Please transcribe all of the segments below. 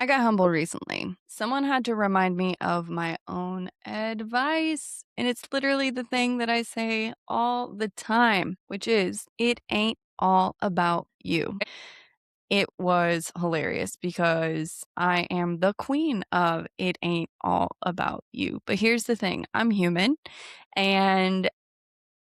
I got humbled recently. Someone had to remind me of my own advice. And it's literally the thing that I say all the time, which is it ain't all about you. It was hilarious because I am the queen of it ain't all about you. But here's the thing, I'm human and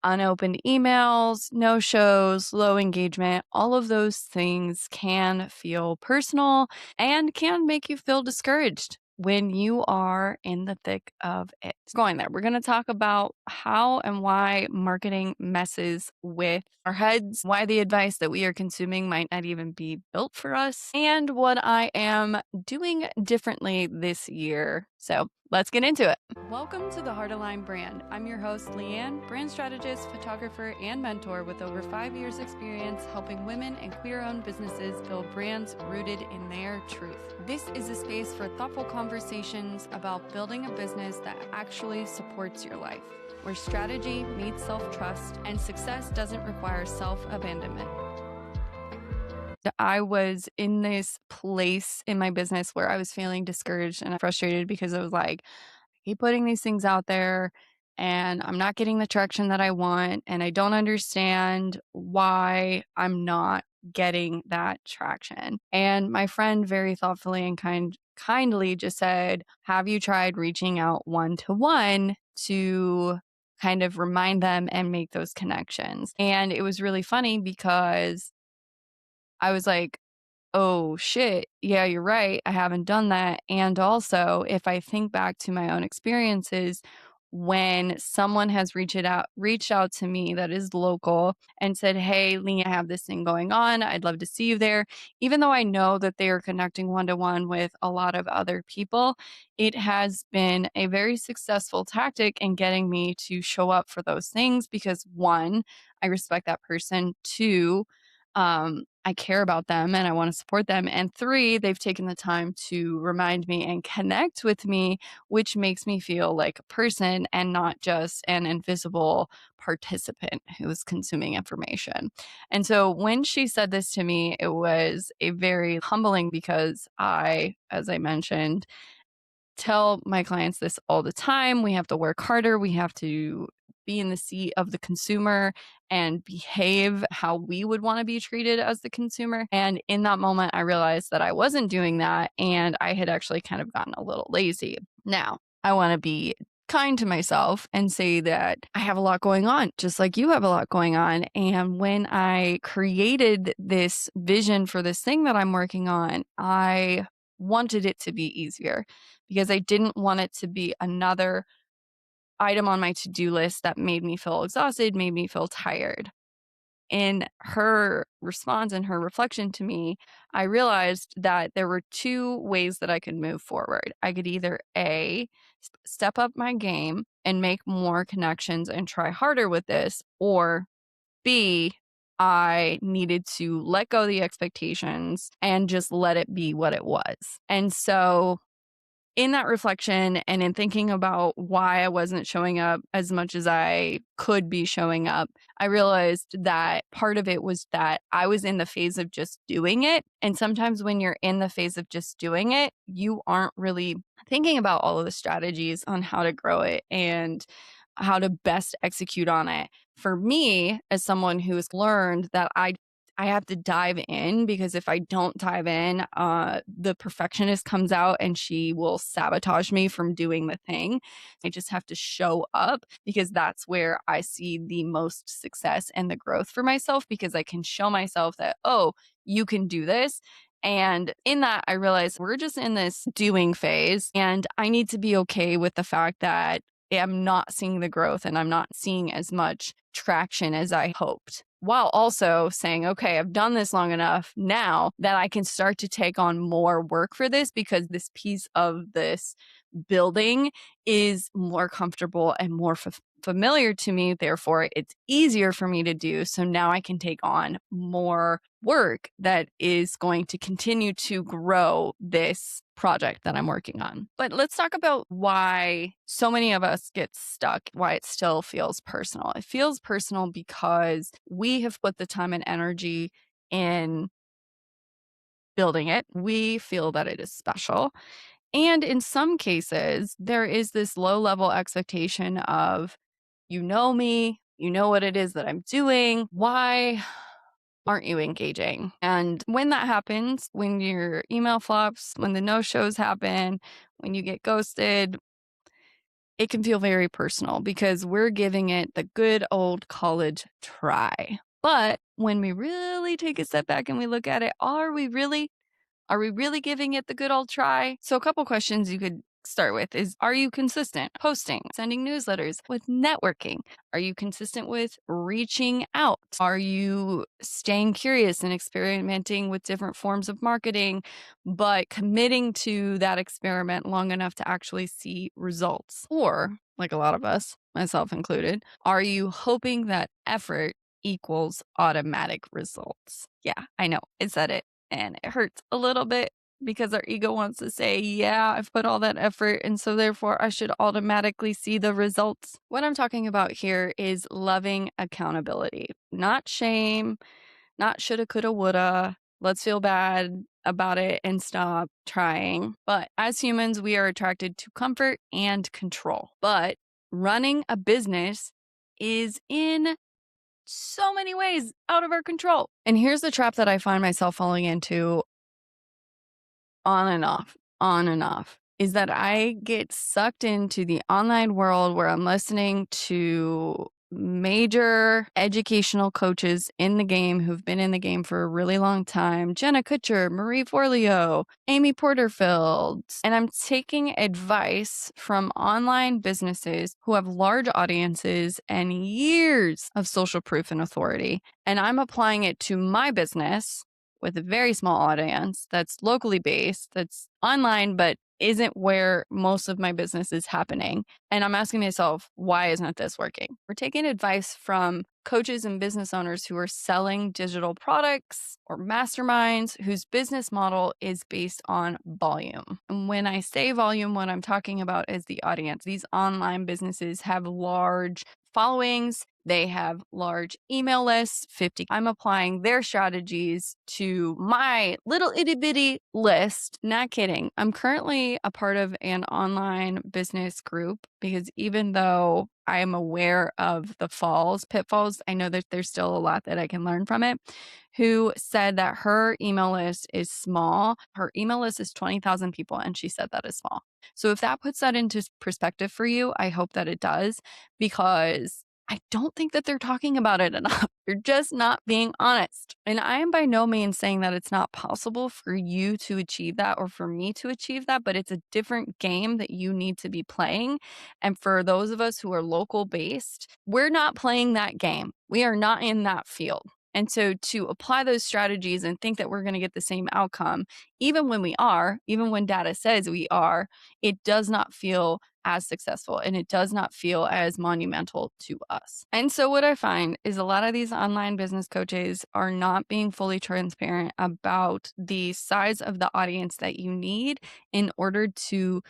unopened emails, no shows, low engagement, all of those things can feel personal and can make you feel discouraged when you are in the thick of it. Going there, we're going to talk about how and why marketing messes with our heads, why the advice that we are consuming might not even be built for us, and what I am doing differently this year. So let's get into it. Welcome to the Heart Align brand. I'm your host, Leanne, brand strategist, photographer, and mentor with over 5 years experience helping women and queer-owned businesses build brands rooted in their truth. This is a space for thoughtful conversations about building a business that actually supports your life, where strategy meets self-trust and success doesn't require self-abandonment. I was in this place in my business where I was feeling discouraged and frustrated because I was like, I keep putting these things out there and I'm not getting the traction that I want. And I don't understand why I'm not getting that traction. And my friend very thoughtfully and kindly just said, have you tried reaching out one to one to kind of remind them and make those connections? And it was really funny because I was like, "Oh, shit. Yeah, you're right. I haven't done that." And also, if I think back to my own experiences, when someone has reached out to me that is local and said, "Hey, Lee, I have this thing going on. I'd love to see you there." Even though I know that they are connecting one to one with a lot of other people, it has been a very successful tactic in getting me to show up for those things because one, I respect that person. Two, I care about them and I want to support them. And three, they've taken the time to remind me and connect with me, which makes me feel like a person and not just an invisible participant who is consuming information. And so when she said this to me, it was a very humbling because I, as I mentioned, tell my clients this all the time. We have to work harder. We have to be in the seat of the consumer and behave how we would want to be treated as the consumer. And in that moment, I realized that I wasn't doing that. And I had actually kind of gotten a little lazy. Now, I want to be kind to myself and say that I have a lot going on, just like you have a lot going on. And when I created this vision for this thing that I'm working on, I wanted it to be easier because I didn't want it to be another item on my to-do list that made me feel exhausted, made me feel tired. In her response and her reflection to me, I realized that there were two ways that I could move forward. I could either A, step up my game and make more connections and try harder with this, or B, I needed to let go of the expectations and just let it be what it was. And so in that reflection and in thinking about why I wasn't showing up as much as I could be showing up, I realized that part of it was that I was in the phase of just doing it. And sometimes when you're in the phase of just doing it, you aren't really thinking about all of the strategies on how to grow it and how to best execute on it. For me, as someone who has learned that I have to dive in because if I don't dive in, the perfectionist comes out and she will sabotage me from doing the thing. I just have to show up because that's where I see the most success and the growth for myself because I can show myself that, oh, you can do this. And in that, I realized we're just in this doing phase, and I need to be okay with the fact that I'm not seeing the growth and I'm not seeing as much traction as I hoped. While also saying, okay, I've done this long enough now that I can start to take on more work for this because this piece of this building is more comfortable and more familiar to me. Therefore, it's easier for me to do. So now I can take on more work that is going to continue to grow this project that I'm working on. But let's talk about why so many of us get stuck, why it still feels personal. It feels personal because we have put the time and energy in building it. We feel that it is special. And in some cases, there is this low level expectation of, you know me, you know what it is that I'm doing. Why aren't you engaging? And when that happens, when your email flops, when the no shows happen, when you get ghosted, it can feel very personal because we're giving it the good old college try. But when we really take a step back and we look at it, are we really giving it the good old try? So, a couple questions you could start with is, are you consistent posting, sending newsletters, with networking? Are you consistent with reaching out? Are you staying curious and experimenting with different forms of marketing, but committing to that experiment long enough to actually see results? Or, like a lot of us, myself included, are you hoping that effort equals automatic results? Yeah, I know, I said it and it hurts a little bit because our ego wants to say, yeah, I've put all that effort, and so therefore I should automatically see the results. What I'm talking about here is loving accountability, not shame, not shoulda, coulda, woulda. Let's feel bad about it and stop trying. But as humans, we are attracted to comfort and control. But running a business is in so many ways out of our control. And here's the trap that I find myself falling into on and off, is that I get sucked into the online world where I'm listening to major educational coaches in the game who've been in the game for a really long time. Jenna Kutcher, Marie Forleo, Amy Porterfield. And I'm taking advice from online businesses who have large audiences and years of social proof and authority. And I'm applying it to my business with a very small audience that's locally based, that's online, but isn't where most of my business is happening. And I'm asking myself, why isn't this working? We're taking advice from coaches and business owners who are selling digital products or masterminds whose business model is based on volume. And when I say volume, what I'm talking about is the audience. These online businesses have large followings. They have large email lists, 50. I'm applying their strategies to my little itty bitty list. Not kidding. I'm currently a part of an online business group because even though I am aware of the pitfalls, I know that there's still a lot that I can learn from it. Who said that her email list is small. Her email list is 20,000 people, and she said that is small. So if that puts that into perspective for you, I hope that it does, because I don't think that they're talking about it enough. They're just not being honest. And I am by no means saying that it's not possible for you to achieve that or for me to achieve that, but it's a different game that you need to be playing. And for those of us who are local based, we're not playing that game. We are not in that field. And so to apply those strategies and think that we're going to get the same outcome, even when data says we are, it does not feel as successful and it does not feel as monumental to us. And so what I find is a lot of these online business coaches are not being fully transparent about the size of the audience that you need in order to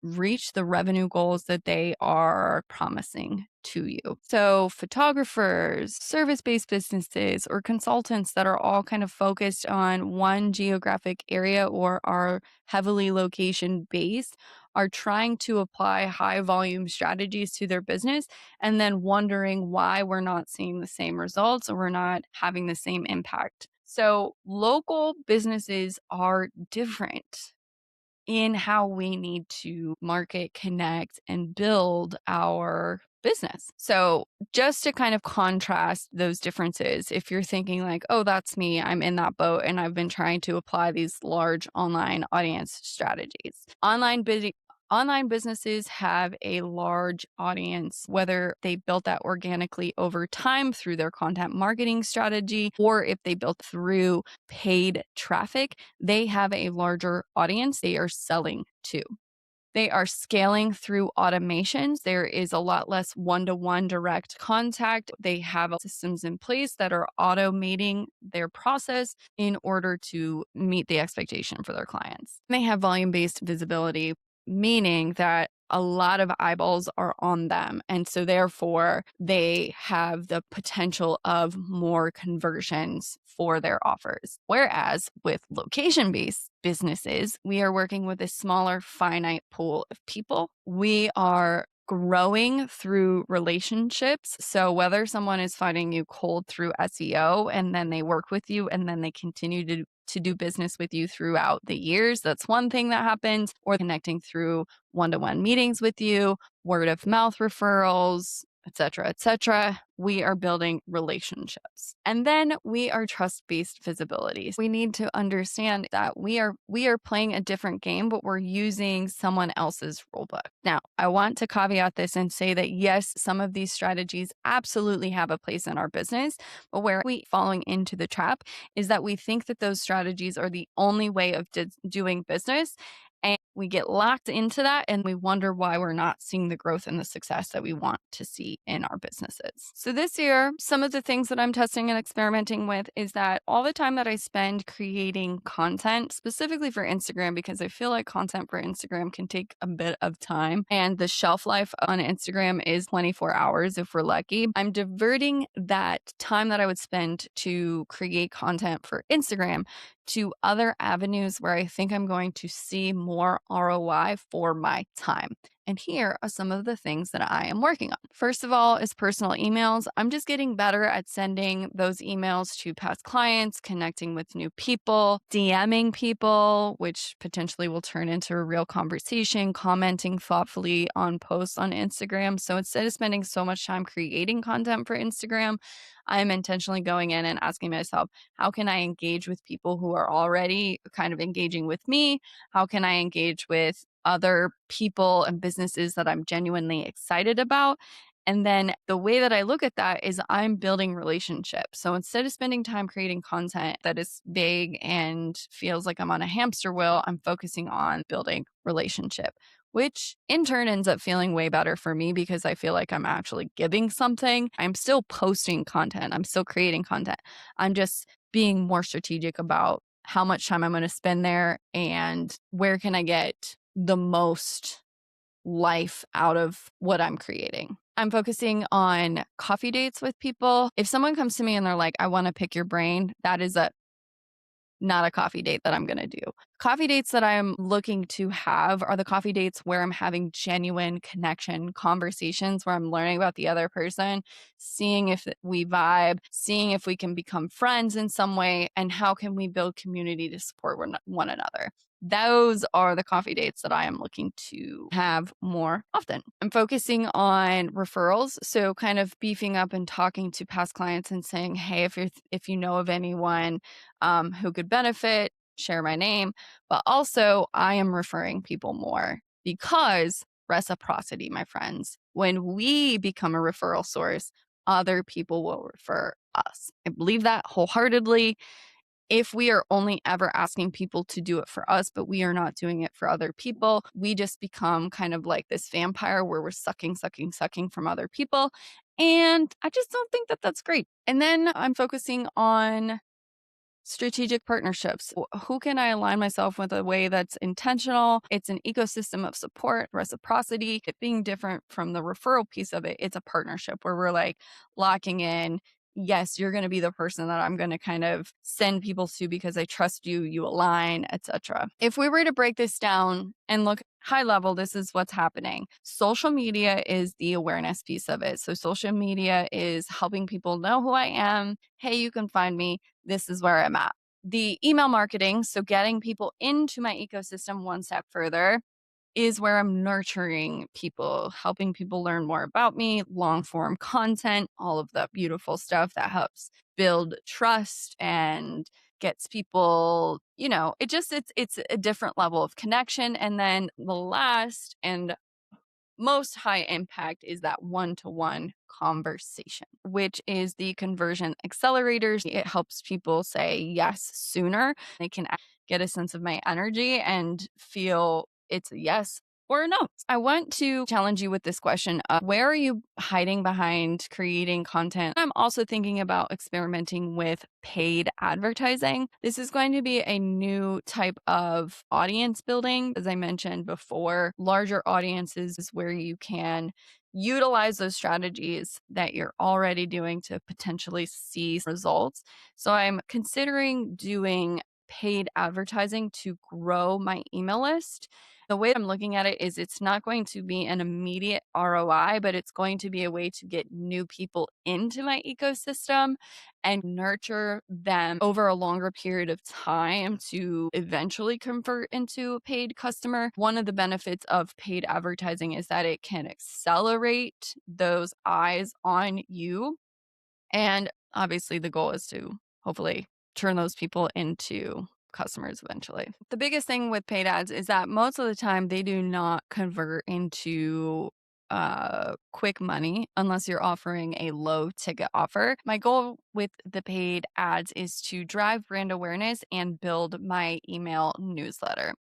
reach the revenue goals that they are promising to you. So, photographers, service based businesses, or consultants that are all kind of focused on one geographic area or are heavily location based are trying to apply high volume strategies to their business and then wondering why we're not seeing the same results or we're not having the same impact. So, local businesses are different in how we need to market, connect, and build our business. So, just to kind of contrast those differences, if you're thinking like, oh, that's me, I'm in that boat, and I've been trying to apply these large online audience strategies. Online businesses have a large audience, whether they built that organically over time through their content marketing strategy, or if they built through paid traffic, they have a larger audience they are selling to. They are scaling through automations. There is a lot less one-to-one direct contact. They have systems in place that are automating their process in order to meet the expectation for their clients. They have volume-based visibility, meaning that a lot of eyeballs are on them. And so therefore they have the potential of more conversions for their offers. Whereas with location-based businesses, we are working with a smaller finite pool of people. We are growing through relationships. So whether someone is finding you cold through SEO and then they work with you and then they continue to do business with you throughout the years, that's one thing that happens, or connecting through one-to-one meetings with you, word of mouth referrals, etc., etc. We are building relationships. And then we are trust-based visibility. We need to understand that we are playing a different game, but we're using someone else's rulebook. Now, I want to caveat this and say that yes, some of these strategies absolutely have a place in our business, but where we falling into the trap is that we think that those strategies are the only way of doing business. And we get locked into that and we wonder why we're not seeing the growth and the success that we want to see in our businesses. So this year, some of the things that I'm testing and experimenting with is that all the time that I spend creating content, specifically for Instagram, because I feel like content for Instagram can take a bit of time and the shelf life on Instagram is 24 hours if we're lucky. I'm diverting that time that I would spend to create content for Instagram to other avenues where I think I'm going to see more ROI for my time. And here are some of the things that I am working on. First of all, is personal emails. I'm just getting better at sending those emails to past clients, connecting with new people, DMing people, which potentially will turn into a real conversation, commenting thoughtfully on posts on Instagram. So instead of spending so much time creating content for Instagram, I'm intentionally going in and asking myself, how can I engage with people who are already kind of engaging with me? How can I engage with other people and businesses that I'm genuinely excited about? And then the way that I look at that is I'm building relationships. So instead of spending time creating content that is vague and feels like I'm on a hamster wheel, I'm focusing on building relationship, which in turn ends up feeling way better for me because I feel like I'm actually giving something. I'm still posting content, I'm still creating content. I'm just being more strategic about how much time I'm going to spend there and where can I get the most life out of what I'm creating. I'm focusing on coffee dates with people. If someone comes to me and they're like, I want to pick your brain, that is not a coffee date that I'm going to do. Coffee dates that I'm looking to have are the coffee dates where I'm having genuine connection conversations, where I'm learning about the other person, seeing if we vibe, seeing if we can become friends in some way, and how can we build community to support one another. Those are the coffee dates that I am looking to have more often. I'm focusing on referrals, so kind of beefing up and talking to past clients and saying, hey, if you know of anyone who could benefit, share my name. But also, I am referring people more because reciprocity, my friends. When we become a referral source, other people will refer us. I believe that wholeheartedly. If we are only ever asking people to do it for us, but we are not doing it for other people, we just become kind of like this vampire where we're sucking, sucking, sucking from other people. And I just don't think that that's great. And then I'm focusing on strategic partnerships. Who can I align myself with a way that's intentional? It's an ecosystem of support, reciprocity. It being different from the referral piece of it, it's a partnership where we're like locking in. Yes, you're going to be the person that I'm going to kind of send people to because I trust you, you align, etc. If we were to break this down and look high level, this is what's happening. Social media is the awareness piece of it. So social media is helping people know who I am. Hey, you can find me. This is where I'm at. The email marketing, so getting people into my ecosystem one step further, is where I'm nurturing people, helping people learn more about me, long form content, all of the beautiful stuff that helps build trust and gets people, it's a different level of connection. And then the last and most high impact is that one-to-one conversation, which is the conversion accelerators. It helps people say yes sooner. They can get a sense of my energy and feel it's a yes or no? I want to challenge you with this question of where are you hiding behind creating content? I'm also thinking about experimenting with paid advertising. This is going to be a new type of audience building. As I mentioned before, larger audiences is where you can utilize those strategies that you're already doing to potentially see results. So I'm considering doing paid advertising to grow my email list. The way I'm looking at it is it's not going to be an immediate ROI, but it's going to be a way to get new people into my ecosystem and nurture them over a longer period of time to eventually convert into a paid customer. One of the benefits of paid advertising is that it can accelerate those eyes on you. And obviously, the goal is to hopefully turn those people into customers eventually. The biggest thing with paid ads is that most of the time they do not convert into quick money unless you're offering a low ticket offer. My goal with the paid ads is to drive brand awareness and build my email newsletter.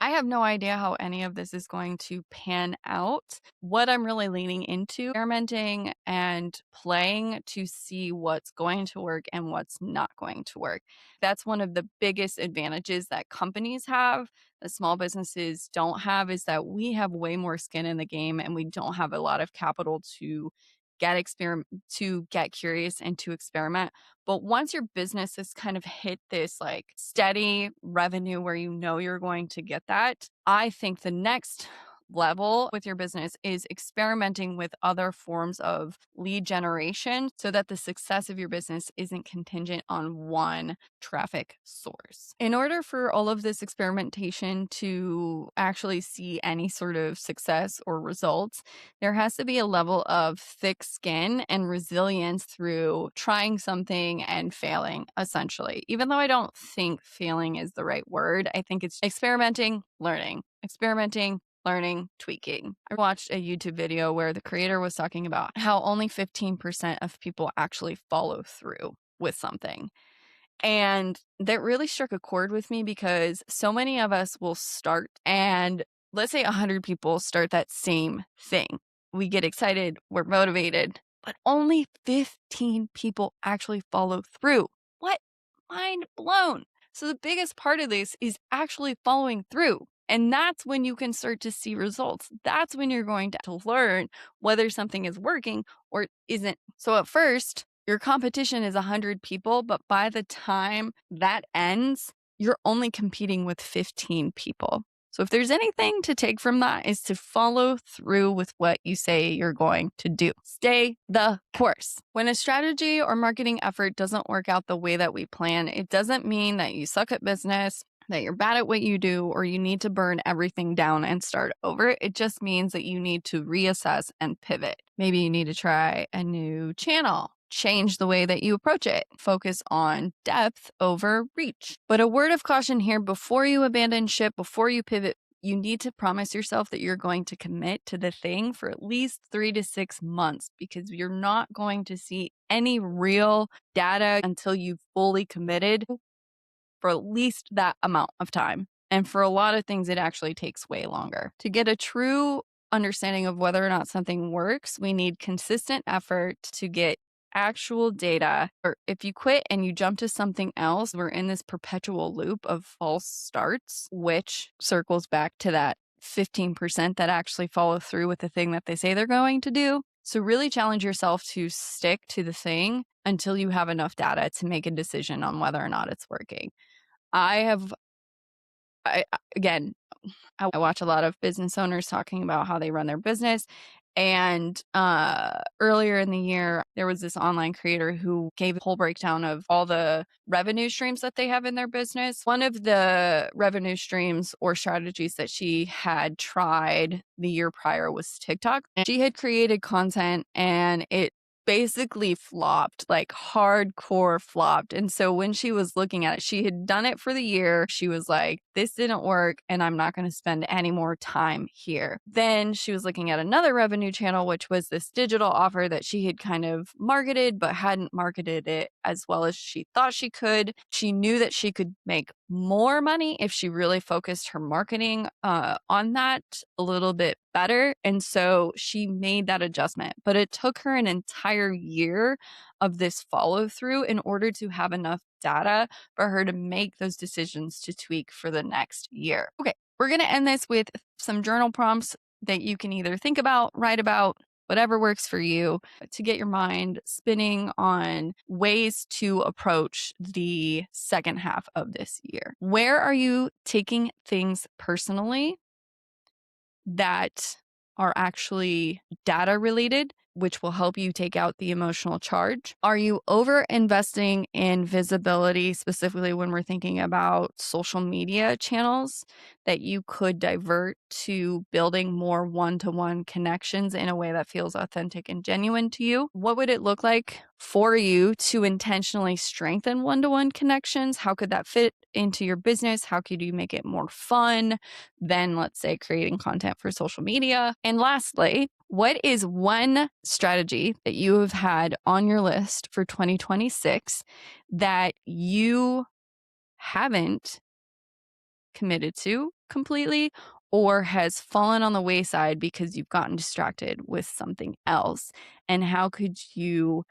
I have no idea how any of this is going to pan out. What I'm really leaning into, experimenting and playing to see what's going to work and what's not going to work. That's one of the biggest advantages that companies have, that small businesses don't have, is that we have way more skin in the game and we don't have a lot of capital to get curious and to experiment. But once your business has kind of hit this like steady revenue where you know you're going to get that, I think the next level with your business is experimenting with other forms of lead generation so that the success of your business isn't contingent on one traffic source. In order for all of this experimentation to actually see any sort of success or results, there has to be a level of thick skin and resilience through trying something and failing, essentially. Even though I don't think failing is the right word, I think it's experimenting, learning, tweaking. I watched a YouTube video where the creator was talking about how only 15% of people actually follow through with something. And that really struck a chord with me because so many of us will start, and let's say 100 people start that same thing. We get excited, we're motivated, but only 15 people actually follow through. What? Mind blown. So the biggest part of this is actually following through. And that's when you can start to see results. That's when you're going to learn whether something is working or isn't. So at first, your competition is 100 people, but by the time that ends, you're only competing with 15 people. So if there's anything to take from that is to follow through with what you say you're going to do. Stay the course. When a strategy or marketing effort doesn't work out the way that we plan, it doesn't mean that you suck at business, that you're bad at what you do, or you need to burn everything down and start over. It just means that you need to reassess and pivot. Maybe you need to try a new channel, change the way that you approach it, focus on depth over reach. But a word of caution here: before you abandon ship, before you pivot, you need to promise yourself that you're going to commit to the thing for at least 3 to 6 months, because you're not going to see any real data until you've fully committed for at least that amount of time. And for a lot of things, it actually takes way longer. To get a true understanding of whether or not something works, we need consistent effort to get actual data. Or if you quit and you jump to something else, we're in this perpetual loop of false starts, which circles back to that 15% that actually follow through with the thing that they say they're going to do. So really challenge yourself to stick to the thing until you have enough data to make a decision on whether or not it's working. I have, again, I watch a lot of business owners talking about how they run their business. And earlier in the year, there was this online creator who gave a whole breakdown of all the revenue streams that they have in their business. One of the revenue streams or strategies that she had tried the year prior was TikTok. And she had created content and it basically flopped, like hardcore flopped. And so when she was looking at it, she had done it for the year. She was like, this didn't work and I'm not going to spend any more time here. Then she was looking at another revenue channel, which was this digital offer that she had kind of marketed, but hadn't marketed it as well as she thought she could. She knew that she could make more money if she really focused her marketing on that a little bit better. And so she made that adjustment. But it took her an entire year of this follow through in order to have enough data for her to make those decisions to tweak for the next year. Okay, we're going to end this with some journal prompts that you can either think about, write about, whatever works for you to get your mind spinning on ways to approach the second half of this year. Where are you taking things personally that are actually data related, which will help you take out the emotional charge? Are you over investing in visibility, specifically when we're thinking about social media channels that you could divert to building more one-to-one connections in a way that feels authentic and genuine to you? What would it look like for you to intentionally strengthen one-to-one connections? How could that fit into your business? How could you make it more fun than, let's say, creating content for social media? And lastly, what is one strategy that you have had on your list for 2026 that you haven't committed to completely or has fallen on the wayside because you've gotten distracted with something else? And how could you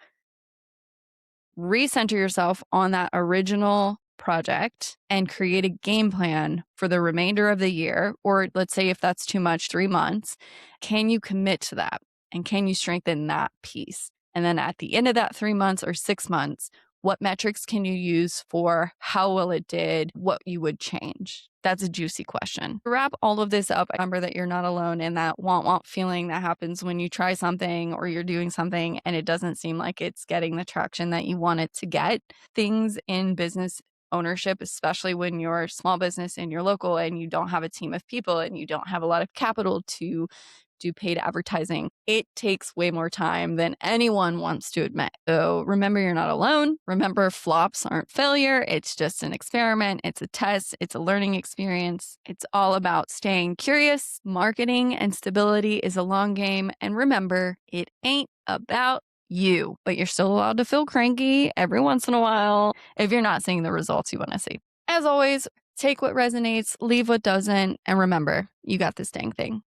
recenter yourself on that original project and create a game plan for the remainder of the year? Or let's say if that's too much, 3 months, can you commit to that? And can you strengthen that piece? And then at the end of that 3 months or 6 months, what metrics can you use for how well it did, what you would change? That's a juicy question. To wrap all of this up, remember that you're not alone in that want feeling that happens when you try something or you're doing something and it doesn't seem like it's getting the traction that you want it to get. Things in business ownership, especially when you're a small business and you're local and you don't have a team of people and you don't have a lot of capital to do paid advertising, it takes way more time than anyone wants to admit. So remember, you're not alone. Remember, flops aren't failure. It's just an experiment. It's a test. It's a learning experience. It's all about staying curious. Marketing and stability is a long game. And remember, it ain't about you, but you're still allowed to feel cranky every once in a while if you're not seeing the results you want to see. As always, take what resonates, leave what doesn't, and remember, you got this dang thing.